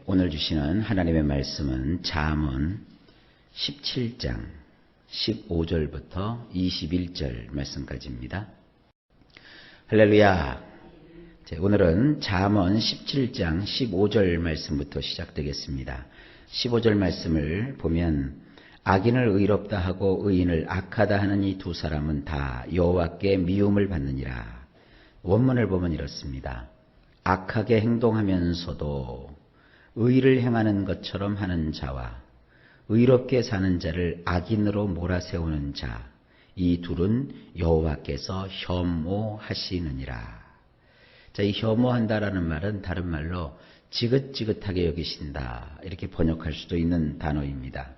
오늘 주시는 하나님의 말씀은 잠언 17장 15절부터 21절 말씀까지입니다. 할렐루야. 오늘은 잠언 17장 15절 말씀부터 시작되겠습니다. 15절 말씀을 보면 악인을 의롭다 하고 의인을 악하다 하는 이 두 사람은 다 여호와께 미움을 받느니라. 원문을 보면 이렇습니다. 악하게 행동하면서도 의를 행하는 것처럼 하는 자와 의롭게 사는 자를 악인으로 몰아세우는 자, 이 둘은 여호와께서 혐오하시느니라. 자, 이 혐오한다라는 말은 다른 말로 지긋지긋하게 여기신다, 이렇게 번역할 수도 있는 단어입니다.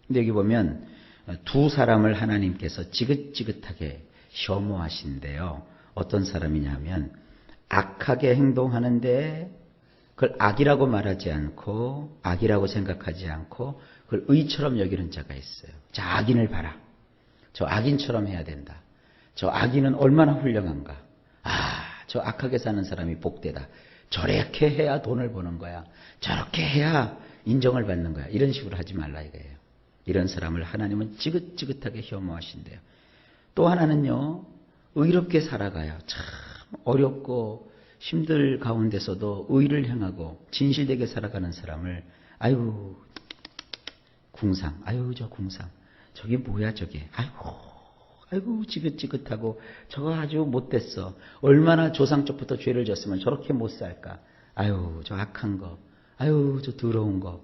근데 여기 보면 두 사람을 하나님께서 지긋지긋하게 혐오하신대요. 어떤 사람이냐면 악하게 행동하는데 그걸 악이라고 말하지 않고 악이라고 생각하지 않고 그걸 의처럼 여기는 자가 있어요. 자, 악인을 봐라. 저 악인처럼 해야 된다. 저 악인은 얼마나 훌륭한가. 저 악하게 사는 사람이 복되다. 저렇게 해야 돈을 버는 거야. 저렇게 해야 인정을 받는 거야. 이런 식으로 하지 말라 이거예요. 이런 사람을 하나님은 지긋지긋하게 혐오하신대요. 또 하나는요, 의롭게 살아가요. 참 어렵고 힘들 가운데서도 의를 행하고 진실되게 살아가는 사람을 아유 궁상, 아유 저 궁상, 저게 뭐야 저게, 아이고 지긋지긋하고 저거 아주 못됐어. 얼마나 조상 쪽부터 죄를 졌으면 저렇게 못 살까. 아유 저 악한 거, 아유 저 더러운 거,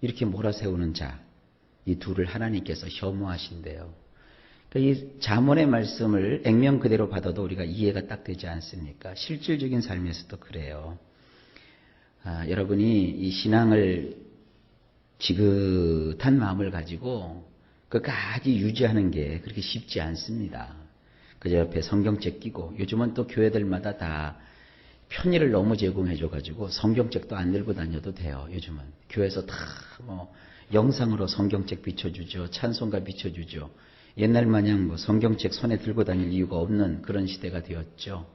이렇게 몰아세우는 자, 이 둘을 하나님께서 혐오하신대요. 그러니까 이 잠언의 말씀을 액면 그대로 받아도 우리가 이해가 딱 되지 않습니까? 실질적인 삶에서도 그래요. 여러분이 이 신앙을 지긋한 마음을 가지고 끝까지 유지하는 게 그렇게 쉽지 않습니다. 그저 옆에 성경책 끼고, 요즘은 또 교회들마다 다 편의를 너무 제공해줘가지고 성경책도 안 들고 다녀도 돼요. 요즘은 교회에서 다 영상으로 성경책 비춰주죠. 찬송가 비춰주죠. 옛날 마냥 성경책 손에 들고 다닐 이유가 없는 그런 시대가 되었죠.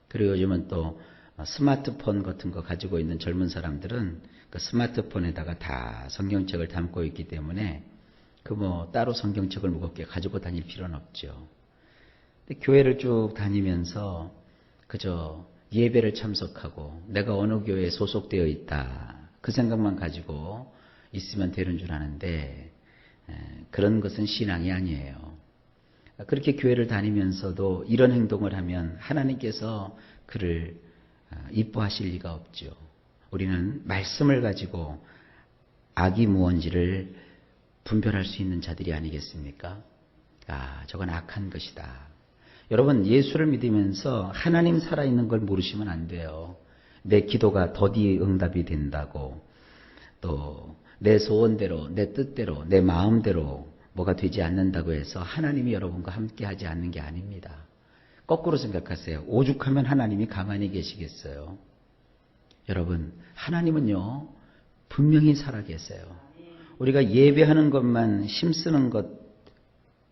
그리고 요즘은 또 스마트폰 같은 거 가지고 있는 젊은 사람들은 그 스마트폰에다가 다 성경책을 담고 있기 때문에 따로 성경책을 무겁게 가지고 다닐 필요는 없죠. 근데 교회를 쭉 다니면서 그저 예배를 참석하고 내가 어느 교회에 소속되어 있다, 그 생각만 가지고 있으면 되는 줄 아는데 그런 것은 신앙이 아니에요. 그렇게 교회를 다니면서도 이런 행동을 하면 하나님께서 그를 이뻐하실 리가 없죠. 우리는 말씀을 가지고 악이 무언지를 분별할 수 있는 자들이 아니겠습니까? 저건 악한 것이다. 여러분, 예수를 믿으면서 하나님 살아있는 걸 모르시면 안 돼요. 내 기도가 더디 응답이 된다고, 또 내 소원대로, 내 뜻대로, 내 마음대로 뭐가 되지 않는다고 해서 하나님이 여러분과 함께 하지 않는 게 아닙니다. 거꾸로 생각하세요. 오죽하면 하나님이 가만히 계시겠어요. 여러분, 하나님은요 분명히 살아계세요. 우리가 예배하는 것만 힘쓰는 것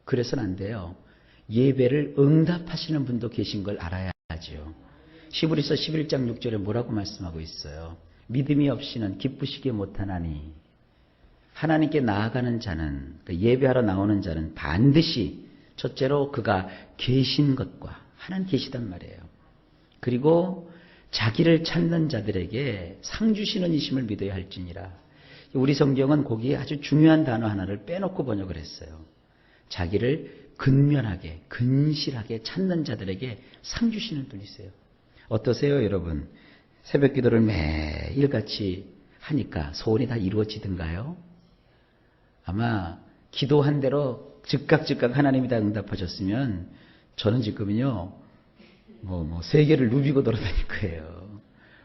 그래서는 안 돼요. 예배를 응답하시는 분도 계신 걸 알아야죠. 히브리서 11장 6절에 뭐라고 말씀하고 있어요? 믿음이 없이는 기쁘시게 못하나니, 하나님께 나아가는 자는, 예배하러 나오는 자는 반드시 첫째로 그가 계신 것과, 하나님 계시단 말이에요. 그리고 자기를 찾는 자들에게 상 주시는 이심을 믿어야 할지니라. 우리 성경은 거기에 아주 중요한 단어 하나를 빼놓고 번역을 했어요. 자기를 근면하게, 근실하게 찾는 자들에게 상 주시는 분이세요. 어떠세요, 여러분? 새벽 기도를 매일같이 하니까 소원이 다 이루어지던가요? 아마 기도한 대로 즉각 하나님이 다 응답하셨으면 저는 지금은요 세계를 누비고 돌아다닐 거예요.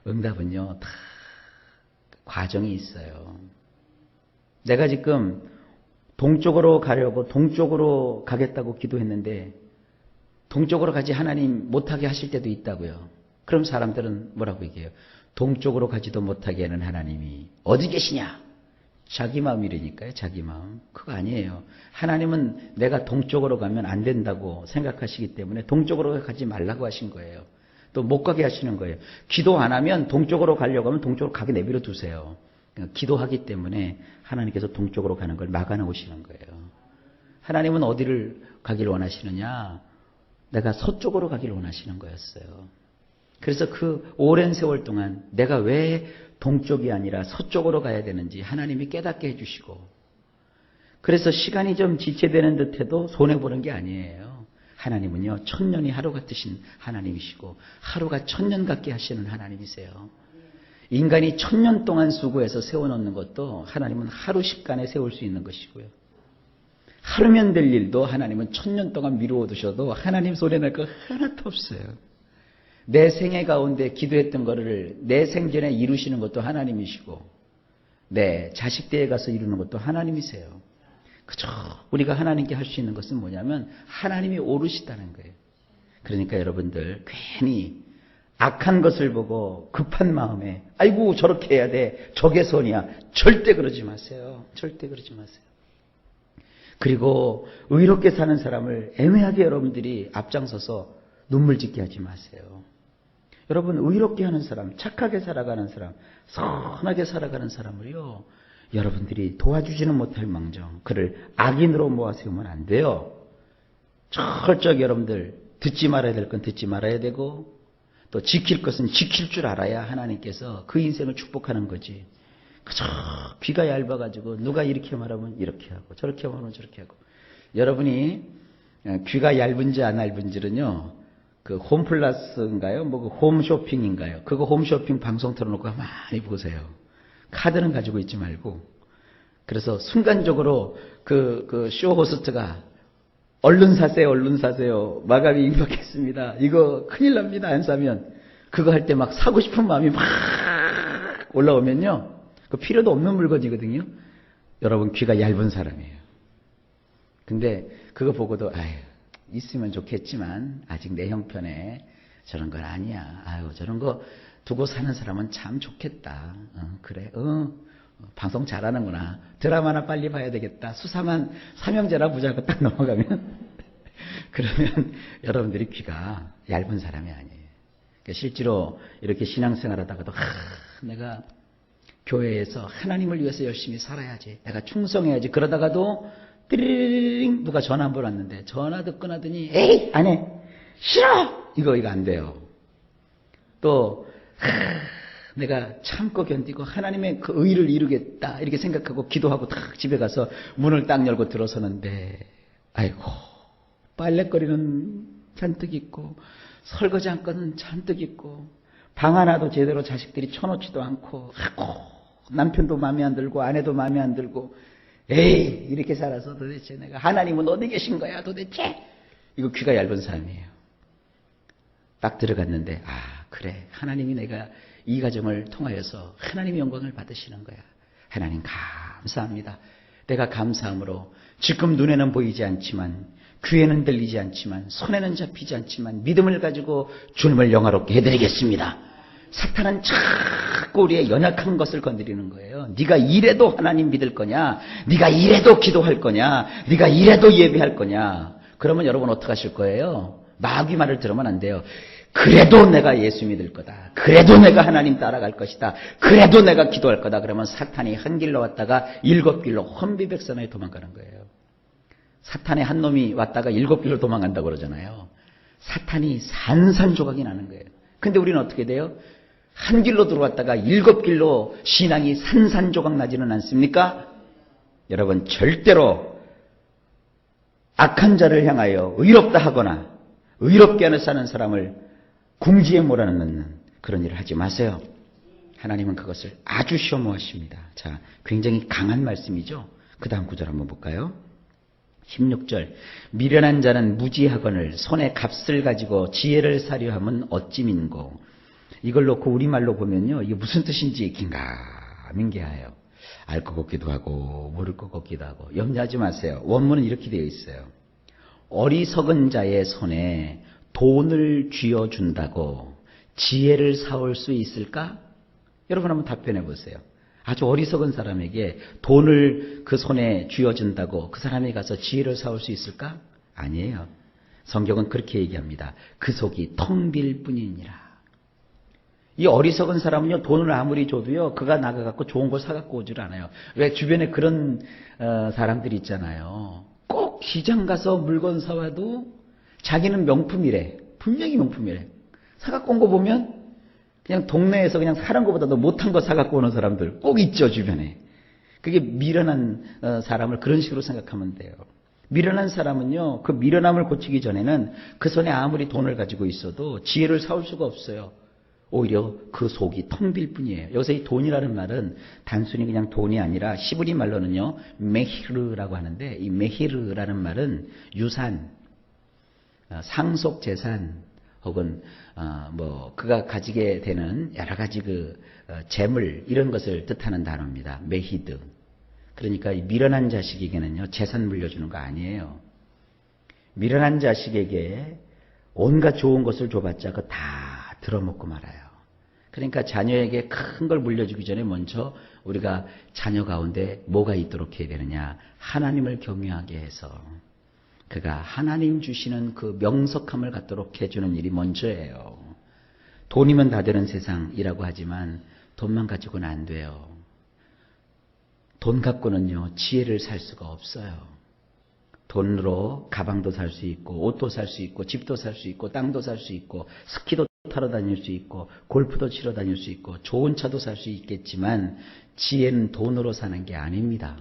응답은요 다 과정이 있어요. 내가 지금 동쪽으로 가려고 동쪽으로 가겠다고 기도했는데 동쪽으로 가지 하나님 못하게 하실 때도 있다고요. 그럼 사람들은 뭐라고 얘기해요? 동쪽으로 가지도 못하게 하는 하나님이 어디 계시냐? 자기 마음이라니까요. 자기 마음. 그거 아니에요. 하나님은 내가 동쪽으로 가면 안 된다고 생각하시기 때문에 동쪽으로 가지 말라고 하신 거예요. 또 못 가게 하시는 거예요. 기도 안 하면 동쪽으로 가려고 하면 동쪽으로 가게 내버려 두세요. 기도하기 때문에 하나님께서 동쪽으로 가는 걸 막아놓으시는 거예요. 하나님은 어디를 가길 원하시느냐? 내가 서쪽으로 가길 원하시는 거였어요. 그래서 그 오랜 세월 동안 내가 왜 동쪽이 아니라 서쪽으로 가야 되는지 하나님이 깨닫게 해주시고, 그래서 시간이 좀 지체되는 듯해도 손해보는 게 아니에요. 하나님은요, 천년이 하루 같으신 하나님이시고 하루가 천년 같게 하시는 하나님이세요. 인간이 천년 동안 수고해서 세워놓는 것도 하나님은 하루 십간에 세울 수 있는 것이고요. 하루면 될 일도 하나님은 천년 동안 미루어 두셔도 하나님 손해낼 거 하나도 없어요. 내 생애 가운데 기도했던 거를 내 생전에 이루시는 것도 하나님이시고 내 자식 때에 가서 이루는 것도 하나님이세요. 그죠? 우리가 하나님께 할 수 있는 것은 뭐냐면 하나님이 오르시다는 거예요. 그러니까 여러분들 괜히 악한 것을 보고 급한 마음에 아이고 저렇게 해야 돼, 저게 선이야, 절대 그러지 마세요. 절대 그러지 마세요. 그리고 의롭게 사는 사람을 애매하게 여러분들이 앞장서서 눈물 짓게 하지 마세요. 여러분, 의롭게 하는 사람, 착하게 살아가는 사람, 선하게 살아가는 사람을요, 여러분들이 도와주지는 못할 망정 그를 악인으로 모아세우면 안 돼요. 철저하게 여러분들 듣지 말아야 될 건 듣지 말아야 되고, 또 지킬 것은 지킬 줄 알아야 하나님께서 그 인생을 축복하는 거지. 그저 귀가 얇아가지고 누가 이렇게 말하면 이렇게 하고 저렇게 말하면 저렇게 하고. 여러분이 귀가 얇은지 안 얇은지는요, 그 홈플러스인가요? 뭐 그 홈쇼핑인가요? 그거 홈쇼핑 방송 틀어놓고 많이 보세요. 카드는 가지고 있지 말고. 그래서 순간적으로 그 쇼 호스트가 얼른 사세요, 얼른 사세요. 마감이 임박했습니다. 이거 큰일 납니다. 안 사면. 그거 할 때 막 사고 싶은 마음이 막 올라오면요, 그 필요도 없는 물건이거든요. 여러분, 귀가 얇은 사람이에요. 근데 그거 보고도 아유, 있으면 좋겠지만 아직 내 형편에 저런 건 아니야. 아유, 저런 거 두고 사는 사람은 참 좋겠다. 그래. 방송 잘하는구나. 드라마나 빨리 봐야 되겠다. 수사만 삼형제나 보자고 딱 넘어가면 그러면 여러분들이 귀가 얇은 사람이 아니에요. 그러니까 실제로 이렇게 신앙생활 하다가도 내가 교회에서 하나님을 위해서 열심히 살아야지, 내가 충성해야지, 그러다가도 띠리링 누가 전화 한 번 왔는데 전화 듣고 나더니 에이 안 해, 싫어, 이거 안 돼요. 또 내가 참고 견디고 하나님의 그 의를 이루겠다 이렇게 생각하고 기도하고 딱 집에 가서 문을 딱 열고 들어서는데 아이고, 빨래거리는 잔뜩 있고 설거지 한 건은 잔뜩 있고 방 하나도 제대로 자식들이 쳐놓지도 않고, 아이고, 남편도 마음에 안 들고 아내도 마음에 안 들고, 에이 이렇게 살아서 도대체 내가 하나님은 어디 계신 거야 도대체. 이거 귀가 얇은 사람이에요. 딱 들어갔는데 그래, 하나님이 내가 이 가정을 통하여서 하나님의 영광을 받으시는 거야. 하나님 감사합니다. 내가 감사함으로 지금 눈에는 보이지 않지만, 귀에는 들리지 않지만, 손에는 잡히지 않지만 믿음을 가지고 주님을 영화롭게 해드리겠습니다. 사탄은 자꾸 우리의 연약한 것을 건드리는 거예요. 네가 이래도 하나님 믿을 거냐? 네가 이래도 기도할 거냐? 네가 이래도 예배할 거냐? 그러면 여러분 어떻게 하실 거예요? 마귀 말을 들으면 안 돼요. 그래도 내가 예수 믿을 거다. 그래도 내가 하나님 따라갈 것이다. 그래도 내가 기도할 거다. 그러면 사탄이 한 길로 왔다가 7길로 혼비백산에 도망가는 거예요. 사탄의 한 놈이 왔다가 7길로 도망간다고 그러잖아요. 사탄이 산산조각이 나는 거예요. 근데 우리는 어떻게 돼요? 한 길로 들어왔다가 7길로 신앙이 산산조각 나지는 않습니까? 여러분, 절대로 악한 자를 향하여 의롭다 하거나 의롭게 하는 사는 사람을 궁지에 몰아넣는 그런 일을 하지 마세요. 하나님은 그것을 아주 시험하십니다. 자, 굉장히 강한 말씀이죠. 그 다음 구절 한번 볼까요? 16절. 미련한 자는 무지하거늘 손에 값을 가지고 지혜를 사려 함은 어찌 민고. 이걸 놓고 우리말로 보면요, 이게 무슨 뜻인지 긴가민가해요. 알 것 같기도 하고 모를 것 같기도 하고. 염려하지 마세요. 원문은 이렇게 되어 있어요. 어리석은 자의 손에 돈을 쥐어준다고 지혜를 사올 수 있을까? 여러분 한번 답변해 보세요. 아주 어리석은 사람에게 돈을 그 손에 쥐어준다고 그 사람이 가서 지혜를 사올 수 있을까? 아니에요. 성경은 그렇게 얘기합니다. 그 속이 텅 빌 뿐이니라. 이 어리석은 사람은요, 돈을 아무리 줘도요, 그가 나가갖고 좋은 걸 사갖고 오질 않아요. 왜 주변에 그런 사람들이 있잖아요. 꼭 시장 가서 물건 사와도 자기는 명품이래. 분명히 명품이래. 사갖고 온 거 보면 그냥 동네에서 그냥 사는 것보다도 못한 거 사갖고 오는 사람들 꼭 있죠, 주변에. 그게 미련한 사람을 그런 식으로 생각하면 돼요. 미련한 사람은요, 그 미련함을 고치기 전에는 그 손에 아무리 돈을 가지고 있어도 지혜를 사올 수가 없어요. 오히려 그 속이 텅 빌 뿐이에요. 여기서 이 돈이라는 말은 단순히 그냥 돈이 아니라 히브리 말로는요, 메히르라고 하는데, 이 메히르라는 말은 유산, 상속 재산, 혹은 그가 가지게 되는 여러 가지 재물, 이런 것을 뜻하는 단어입니다. 메히드. 그러니까 이 미련한 자식에게는요, 재산 물려주는 거 아니에요. 미련한 자식에게 온갖 좋은 것을 줘봤자 그거 다 들어먹고 말아요. 그러니까 자녀에게 큰 걸 물려주기 전에 먼저 우리가 자녀 가운데 뭐가 있도록 해야 되느냐? 하나님을 경외하게 해서 그가 하나님 주시는 그 명석함을 갖도록 해주는 일이 먼저예요. 돈이면 다 되는 세상이라고 하지만 돈만 가지고는 안 돼요. 돈 갖고는요, 지혜를 살 수가 없어요. 돈으로 가방도 살 수 있고, 옷도 살 수 있고, 집도 살 수 있고, 땅도 살 수 있고, 스키도 타러 다닐 수 있고, 골프도 치러 다닐 수 있고, 좋은 차도 살 수 있겠지만 지혜는 돈으로 사는 게 아닙니다.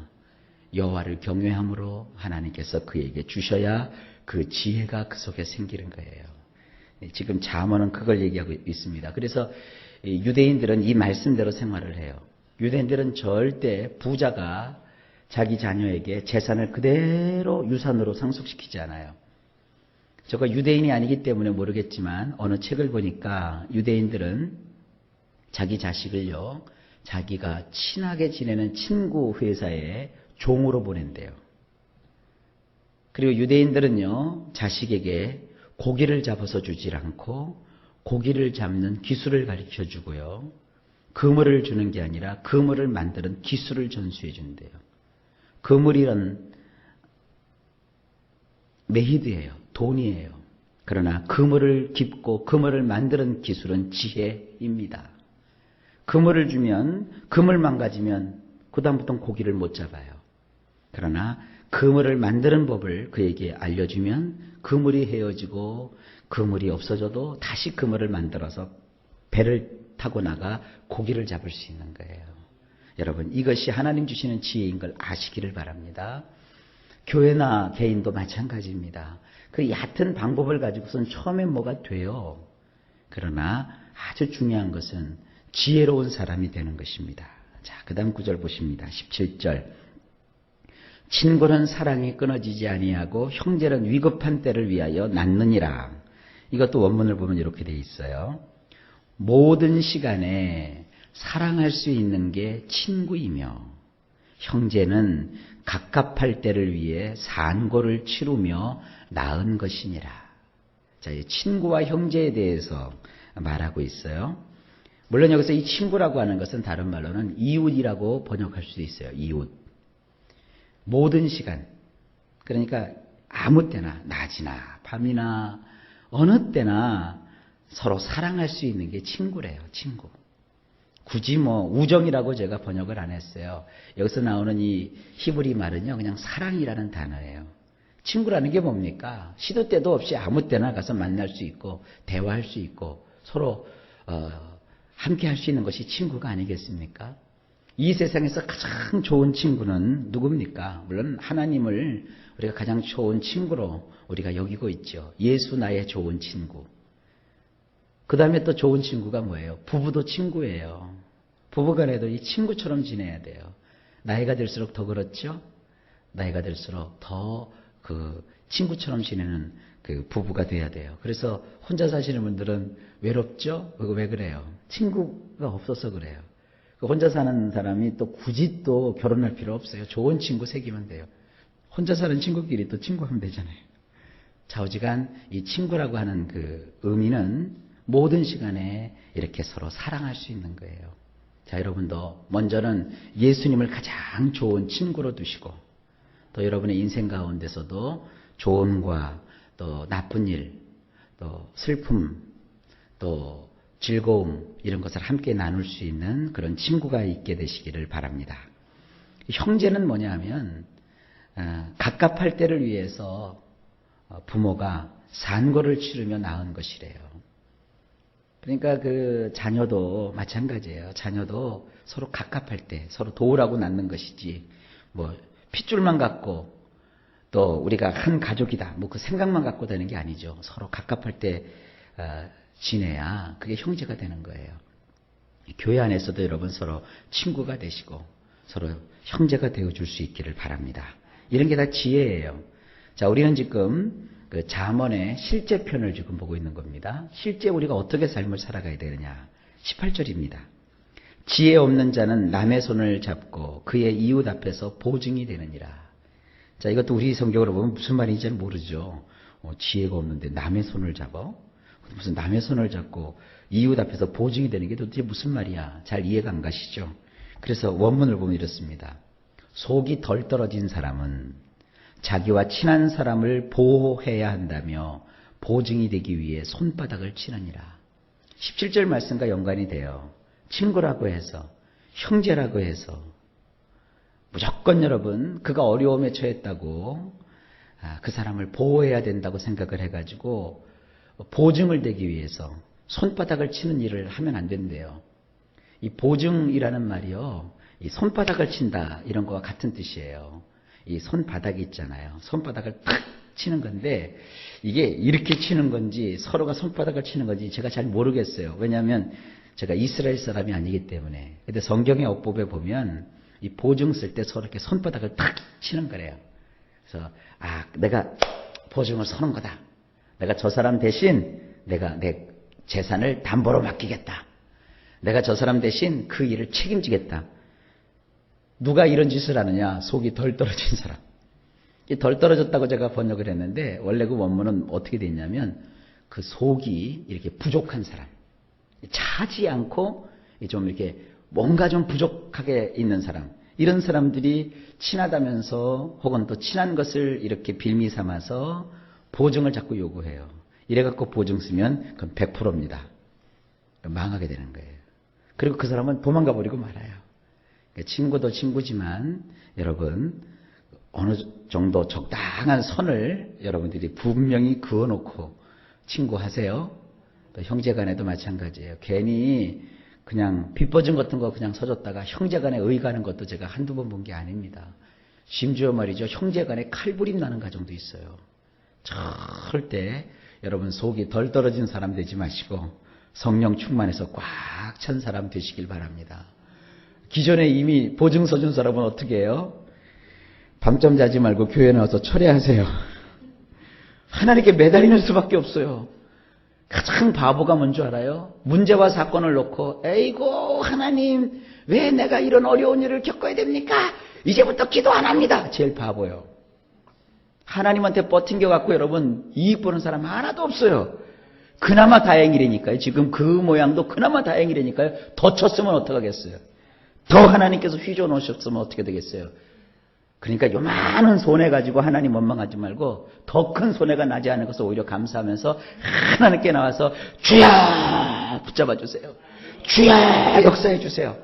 여호와를 경외함으로 하나님께서 그에게 주셔야 그 지혜가 그 속에 생기는 거예요. 지금 잠언은 그걸 얘기하고 있습니다. 그래서 유대인들은 이 말씀대로 생활을 해요. 유대인들은 절대 부자가 자기 자녀에게 재산을 그대로 유산으로 상속시키지 않아요. 저가 유대인이 아니기 때문에 모르겠지만 어느 책을 보니까 유대인들은 자기 자식을요, 자기가 친하게 지내는 친구 회사에 종으로 보낸대요. 그리고 유대인들은요, 자식에게 고기를 잡아서 주질 않고 고기를 잡는 기술을 가르쳐 주고요, 그물을 주는 게 아니라 그물을 만드는 기술을 전수해 준대요. 그물이란 메히드예요. 돈이에요. 그러나 그물을 깁고 그물을 만드는 기술은 지혜입니다. 그물을 주면, 그물 망가지면 그 다음부터는 고기를 못 잡아요. 그러나 그물을 만드는 법을 그에게 알려주면 그물이 헤어지고 그물이 없어져도 다시 그물을 만들어서 배를 타고 나가 고기를 잡을 수 있는 거예요. 여러분, 이것이 하나님 주시는 지혜인 걸 아시기를 바랍니다. 교회나 개인도 마찬가지입니다. 그 얕은 방법을 가지고선 처음엔 뭐가 돼요. 그러나 아주 중요한 것은 지혜로운 사람이 되는 것입니다. 자, 그 다음 구절 보십니다. 17절. 친구는 사랑이 끊어지지 아니하고 형제는 위급한 때를 위하여 낳느니라. 이것도 원문을 보면 이렇게 돼 있어요. 모든 시간에 사랑할 수 있는 게 친구이며 형제는 갑갑할 때를 위해 산고를 치르며 낳은 것이니라. 자, 친구와 형제에 대해서 말하고 있어요. 물론 여기서 이 친구라고 하는 것은 다른 말로는 이웃이라고 번역할 수도 있어요. 이웃. 모든 시간. 그러니까 아무 때나, 낮이나 밤이나 어느 때나 서로 사랑할 수 있는 게 친구래요. 친구. 굳이 우정이라고 제가 번역을 안 했어요. 여기서 나오는 이 히브리 말은요, 그냥 사랑이라는 단어예요. 친구라는 게 뭡니까? 시도 때도 없이 아무 때나 가서 만날 수 있고 대화할 수 있고 서로 함께 할 수 있는 것이 친구가 아니겠습니까? 이 세상에서 가장 좋은 친구는 누굽니까? 물론 하나님을 우리가 가장 좋은 친구로 우리가 여기고 있죠. 예수 나의 좋은 친구. 그 다음에 또 좋은 친구가 뭐예요? 부부도 친구예요. 부부간에도 이 친구처럼 지내야 돼요. 나이가 들수록 더 그렇죠? 나이가 들수록 더 친구처럼 지내는 부부가 돼야 돼요. 그래서 혼자 사시는 분들은 외롭죠? 그거 왜 그래요? 친구가 없어서 그래요. 혼자 사는 사람이 또 굳이 또 결혼할 필요 없어요. 좋은 친구 새기면 돼요. 혼자 사는 친구끼리 또 친구하면 되잖아요. 좌우지간 이 친구라고 하는 그 의미는 모든 시간에 이렇게 서로 사랑할 수 있는 거예요. 자, 여러분도 먼저는 예수님을 가장 좋은 친구로 두시고 또 여러분의 인생 가운데서도 좋음과 또 나쁜 일, 또 슬픔, 또 즐거움 이런 것을 함께 나눌 수 있는 그런 친구가 있게 되시기를 바랍니다. 형제는 뭐냐면 갑갑할 때를 위해서 부모가 산고를 치르며 낳은 것이래요. 그러니까 그 자녀도 마찬가지예요. 자녀도 서로 갑갑할 때 서로 도우라고 낳는 것이지 뭐 핏줄만 갖고 또 우리가 한 가족이다 뭐 그 생각만 갖고 되는 게 아니죠. 서로 갑갑할 때 지내야 그게 형제가 되는 거예요. 교회 안에서도 여러분 서로 친구가 되시고 서로 형제가 되어줄 수 있기를 바랍니다. 이런 게 다 지혜예요. 자, 우리는 지금 그 잠언의 실제 편을 지금 보고 있는 겁니다. 실제 우리가 어떻게 삶을 살아가야 되느냐. 18절입니다. 지혜 없는 자는 남의 손을 잡고 그의 이웃 앞에서 보증이 되느니라. 자, 이것도 우리 성경으로 보면 무슨 말인지 잘 모르죠. 지혜가 없는데 남의 손을 잡아? 무슨 남의 손을 잡고 이웃 앞에서 보증이 되는 게 도대체 무슨 말이야? 잘 이해가 안 가시죠? 그래서 원문을 보면 이렇습니다. 속이 덜 떨어진 사람은 자기와 친한 사람을 보호해야 한다며 보증이 되기 위해 손바닥을 치느니라. 17절 말씀과 연관이 돼요. 친구라고 해서 형제라고 해서 무조건 여러분 그가 어려움에 처했다고 그 사람을 보호해야 된다고 생각을 해가지고 보증을 되기 위해서 손바닥을 치는 일을 하면 안 된대요. 이 보증이라는 말이요, 이 손바닥을 친다 이런 거와 같은 뜻이에요. 이 손바닥이 있잖아요. 손바닥을 탁 치는 건데 이게 이렇게 치는 건지 서로가 손바닥을 치는 건지 제가 잘 모르겠어요. 왜냐하면 제가 이스라엘 사람이 아니기 때문에. 근데 성경의 어법에 보면 이 보증 쓸 때 서로 이렇게 손바닥을 탁 치는 거래요. 그래서 내가 보증을 서는 거다. 내가 저 사람 대신 내가 내 재산을 담보로 맡기겠다. 내가 저 사람 대신 그 일을 책임지겠다. 누가 이런 짓을 하느냐? 속이 덜 떨어진 사람. 덜 떨어졌다고 제가 번역을 했는데 원래 그 원문은 어떻게 돼 있냐면 그 속이 이렇게 부족한 사람. 차지 않고 좀 이렇게 뭔가 좀 부족하게 있는 사람. 이런 사람들이 친하다면서 혹은 또 친한 것을 이렇게 빌미 삼아서 보증을 자꾸 요구해요. 이래갖고 보증 쓰면 그건 100%입니다. 망하게 되는 거예요. 그리고 그 사람은 도망가 버리고 말아요. 친구도 친구지만 여러분 어느 정도 적당한 선을 여러분들이 분명히 그어놓고 친구하세요. 또 형제간에도 마찬가지예요. 괜히 그냥 빚버진 같은 거 그냥 서줬다가 형제간에 의가는 것도 제가 한두 번 본 게 아닙니다. 심지어 말이죠. 형제간에 칼부림 나는 가정도 있어요. 절대 여러분 속이 덜 떨어진 사람 되지 마시고 성령 충만해서 꽉 찬 사람 되시길 바랍니다. 기존에 이미 보증 서준 사람은 어떻게 해요? 밤잠 자지 말고 교회에 나와서 철회하세요. 하나님께 매달리는 수밖에 없어요. 가장 바보가 뭔지 알아요? 문제와 사건을 놓고 에이고 하나님 왜 내가 이런 어려운 일을 겪어야 됩니까? 이제부터 기도 안 합니다. 제일 바보예요. 하나님한테 버틴겨 갖고 여러분 이익 보는 사람 하나도 없어요. 그나마 다행이라니까요. 지금 그 모양도 그나마 다행이라니까요. 더 쳤으면 어떡하겠어요? 더 하나님께서 휘저어 놓으셨으면 어떻게 되겠어요? 그러니까 요만한 손해 가지고 하나님 원망하지 말고 더 큰 손해가 나지 않은 것을 오히려 감사하면서 하나님께 나와서 주야 붙잡아 주세요. 주야 역사해 주세요.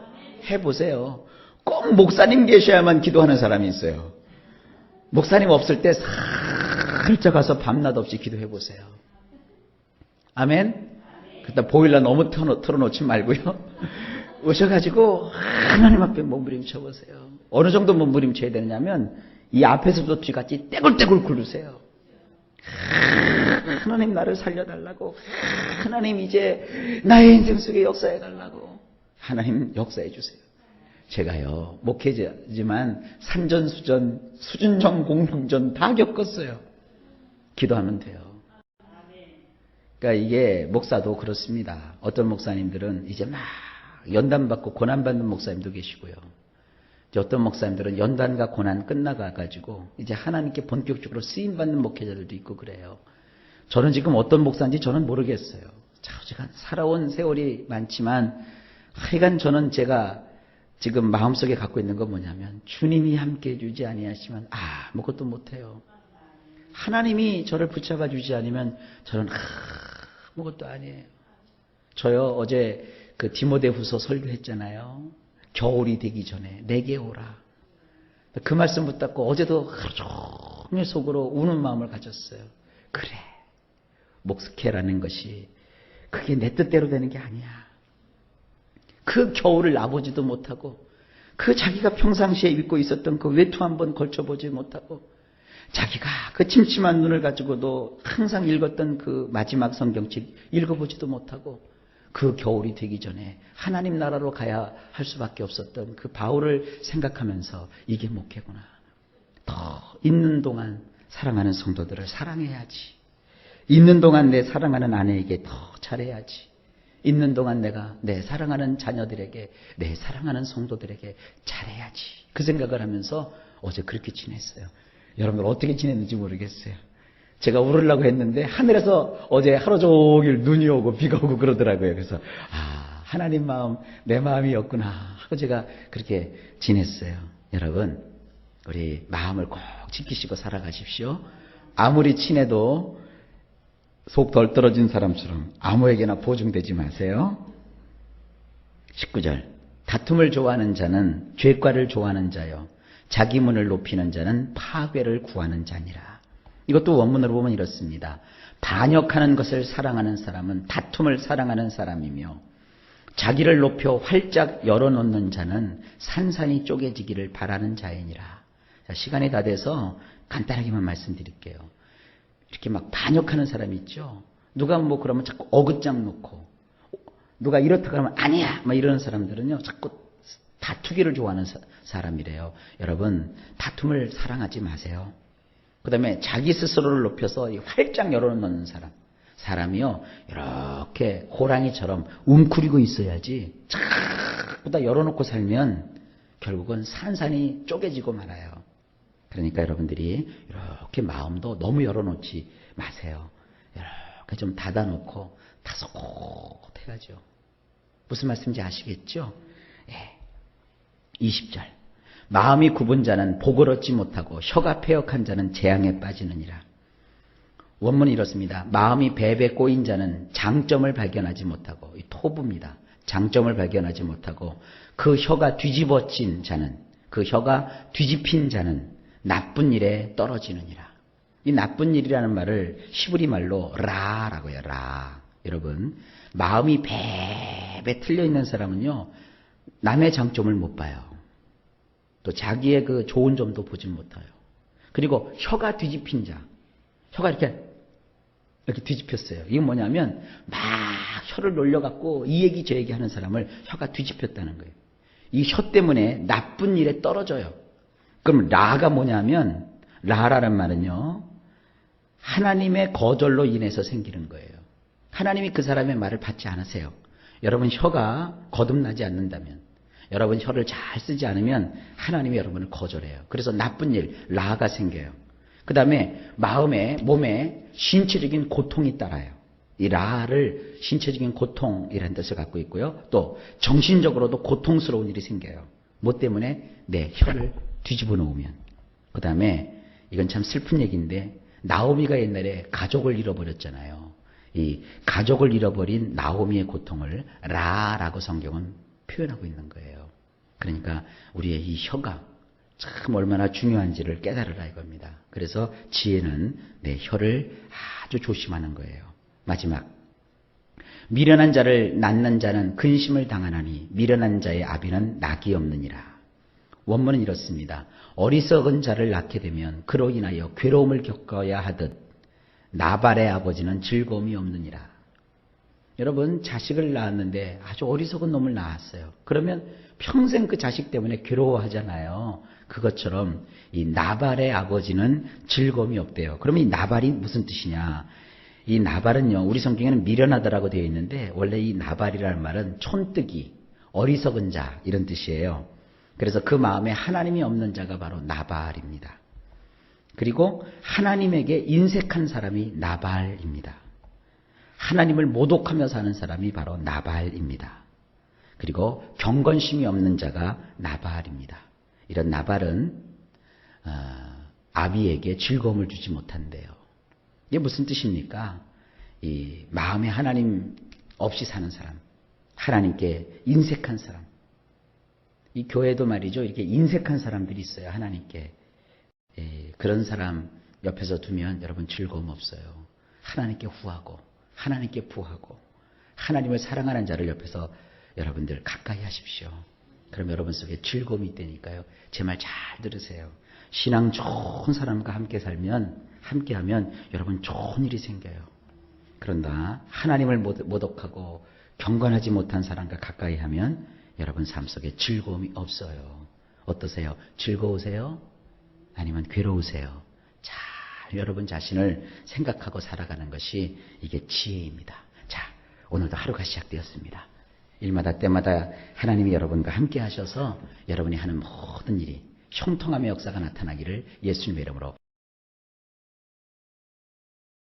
해보세요. 꼭 목사님 계셔야만 기도하는 사람이 있어요. 목사님 없을 때 살짝 가서 밤낮 없이 기도해 보세요. 아멘? 그때 보일러 너무 틀어놓지 말고요. 오셔가지고 하나님 앞에 몸부림쳐 보세요. 어느 정도 몸부림쳐야 되느냐면 이 앞에서도 쥐같이 떼굴떼굴 굴르세요. 하나님 나를 살려달라고. 하나님 이제 나의 인생 속에 역사해달라고. 하나님 역사해 주세요. 제가요 목회자지만 산전수전 수준전 공중전 다 겪었어요. 기도하면 돼요. 그러니까 이게 목사도 그렇습니다. 어떤 목사님들은 이제 막 연단받고 고난받는 목사님도 계시고요. 어떤 목사님들은 연단과 고난 끝나가지고 이제 하나님께 본격적으로 쓰임받는 목회자들도 있고 그래요. 저는 지금 어떤 목사인지 저는 모르겠어요. 제가 살아온 세월이 많지만 하여간 저는 제가 지금 마음속에 갖고 있는 건 뭐냐면 주님이 함께 해주지 아니하시면 아무것도 못해요. 하나님이 저를 붙잡아 주지 않으면 저는 아무것도 아니에요. 저요 어제 그 디모데후서 설교했잖아요. 겨울이 되기 전에 내게 오라. 그 말씀 붙잡고 어제도 하루 종일 속으로 우는 마음을 가졌어요. 그래, 목스케라는 것이 그게 내 뜻대로 되는 게 아니야. 그 겨울을 나보지도 못하고 그 자기가 평상시에 입고 있었던 그 외투 한번 걸쳐보지 못하고 자기가 그 침침한 눈을 가지고도 항상 읽었던 그 마지막 성경책 읽어보지도 못하고 그 겨울이 되기 전에 하나님 나라로 가야 할 수밖에 없었던 그 바울을 생각하면서 이게 목회구나. 더 있는 동안 사랑하는 성도들을 사랑해야지. 있는 동안 내 사랑하는 아내에게 더 잘해야지. 있는 동안 내가 내 사랑하는 자녀들에게, 내 사랑하는 성도들에게 잘해야지. 그 생각을 하면서 어제 그렇게 지냈어요. 여러분들 어떻게 지냈는지 모르겠어요. 제가 울으려고 했는데 하늘에서 어제 하루 종일 눈이 오고 비가 오고 그러더라고요. 그래서 하나님 마음 내 마음이었구나 하고 제가 그렇게 지냈어요. 여러분, 우리 마음을 꼭 지키시고 살아가십시오. 아무리 친해도 속 덜 떨어진 사람처럼 아무에게나 보증되지 마세요. 19절, 다툼을 좋아하는 자는 죄과를 좋아하는 자요, 자기 문을 높이는 자는 파괴를 구하는 자니라. 이것도 원문으로 보면 이렇습니다. 반역하는 것을 사랑하는 사람은 다툼을 사랑하는 사람이며, 자기를 높여 활짝 열어놓는 자는 산산이 쪼개지기를 바라는 자이니라. 자, 시간이 다 돼서 간단하게만 말씀드릴게요. 이렇게 막 반역하는 사람이 있죠. 누가 뭐 그러면 자꾸 어긋장 놓고, 누가 이렇다 그러면 아니야 막 이러는 사람들은요 자꾸 다투기를 좋아하는 사람이래요. 여러분, 다툼을 사랑하지 마세요. 그 다음에 자기 스스로를 높여서 활짝 열어놓는 사람이요 이렇게 호랑이처럼 웅크리고 있어야지 자꾸 다 열어놓고 살면 결국은 산산이 쪼개지고 말아요. 그러니까 여러분들이 이렇게 마음도 너무 열어놓지 마세요. 이렇게 좀 닫아놓고 다소곳해가지고. 무슨 말씀인지 아시겠죠? 예. 20절. 마음이 굽은 자는 복을 얻지 못하고 혀가 패역한 자는 재앙에 빠지느니라. 원문이 이렇습니다. 마음이 배배 꼬인 자는 장점을 발견하지 못하고, 이 토부입니다. 장점을 발견하지 못하고 그 혀가 뒤집어진 자는, 그 혀가 뒤집힌 자는 나쁜 일에 떨어지느니라. 이 나쁜 일이라는 말을 히브리 말로 라라고 해요. 라. 여러분, 마음이 배배 틀려 있는 사람은요 남의 장점을 못 봐요. 또 자기의 그 좋은 점도 보지 못해요. 그리고 혀가 뒤집힌 자, 혀가 이렇게 뒤집혔어요. 이건 뭐냐면 막 혀를 놀려갖고 이 얘기 저 얘기 하는 사람을 혀가 뒤집혔다는 거예요. 이 혀 때문에 나쁜 일에 떨어져요. 그럼 라가 뭐냐면, 라라는 말은요 하나님의 거절로 인해서 생기는 거예요. 하나님이 그 사람의 말을 받지 않으세요. 여러분 혀가 거듭나지 않는다면, 여러분 혀를 잘 쓰지 않으면 하나님이 여러분을 거절해요. 그래서 나쁜 일, 라가 생겨요. 그 다음에 마음에, 몸에 신체적인 고통이 따라요. 이 라를 신체적인 고통이라는 뜻을 갖고 있고요. 또 정신적으로도 고통스러운 일이 생겨요. 뭐 때문에? 내 혀를 뒤집어 놓으면. 그 다음에 이건 참 슬픈 얘기인데, 나오미가 옛날에 가족을 잃어버렸잖아요. 이 가족을 잃어버린 나오미의 고통을 라라고 성경은 표현하고 있는 거예요. 그러니까 우리의 이 혀가 참 얼마나 중요한지를 깨달으라 이겁니다. 그래서 지혜는 내 혀를 아주 조심하는 거예요. 마지막, 미련한 자를 낳는 자는 근심을 당하나니 미련한 자의 아비는 낙이 없느니라. 원문은 이렇습니다. 어리석은 자를 낳게 되면 그로 인하여 괴로움을 겪어야 하듯 나발의 아버지는 즐거움이 없느니라. 여러분, 자식을 낳았는데 아주 어리석은 놈을 낳았어요. 그러면 평생 그 자식 때문에 괴로워하잖아요. 그것처럼 이 나발의 아버지는 즐거움이 없대요. 그러면 이 나발이 무슨 뜻이냐? 이 나발은요, 우리 성경에는 미련하다라고 되어 있는데 원래 이 나발이라는 말은 촌뜨기, 어리석은 자 이런 뜻이에요. 그래서 그 마음에 하나님이 없는 자가 바로 나발입니다. 그리고 하나님에게 인색한 사람이 나발입니다. 하나님을 모독하며 사는 사람이 바로 나발입니다. 그리고 경건심이 없는 자가 나발입니다. 이런 나발은 아비에게 즐거움을 주지 못한대요. 이게 무슨 뜻입니까? 이 마음에 하나님 없이 사는 사람, 하나님께 인색한 사람. 이 교회도 말이죠. 이렇게 인색한 사람들이 있어요. 하나님께. 그런 사람 옆에서 두면 여러분 즐거움 없어요. 하나님께 후하고 하나님께 부하고 하나님을 사랑하는 자를 옆에서 여러분들 가까이 하십시오. 그럼 여러분 속에 즐거움이 있다니까요. 제 말 잘 들으세요. 신앙 좋은 사람과 함께 살면, 함께하면 여러분 좋은 일이 생겨요. 그런다 하나님을 모독하고 경건하지 못한 사람과 가까이 하면 여러분 삶 속에 즐거움이 없어요. 어떠세요? 즐거우세요? 아니면 괴로우세요? 잘 여러분 자신을 생각하고 살아가는 것이 이게 지혜입니다. 자, 오늘도 하루가 시작되었습니다. 일마다 때마다 하나님이 여러분과 함께 하셔서 여러분이 하는 모든 일이 형통함의 역사가 나타나기를 예수님의 이름으로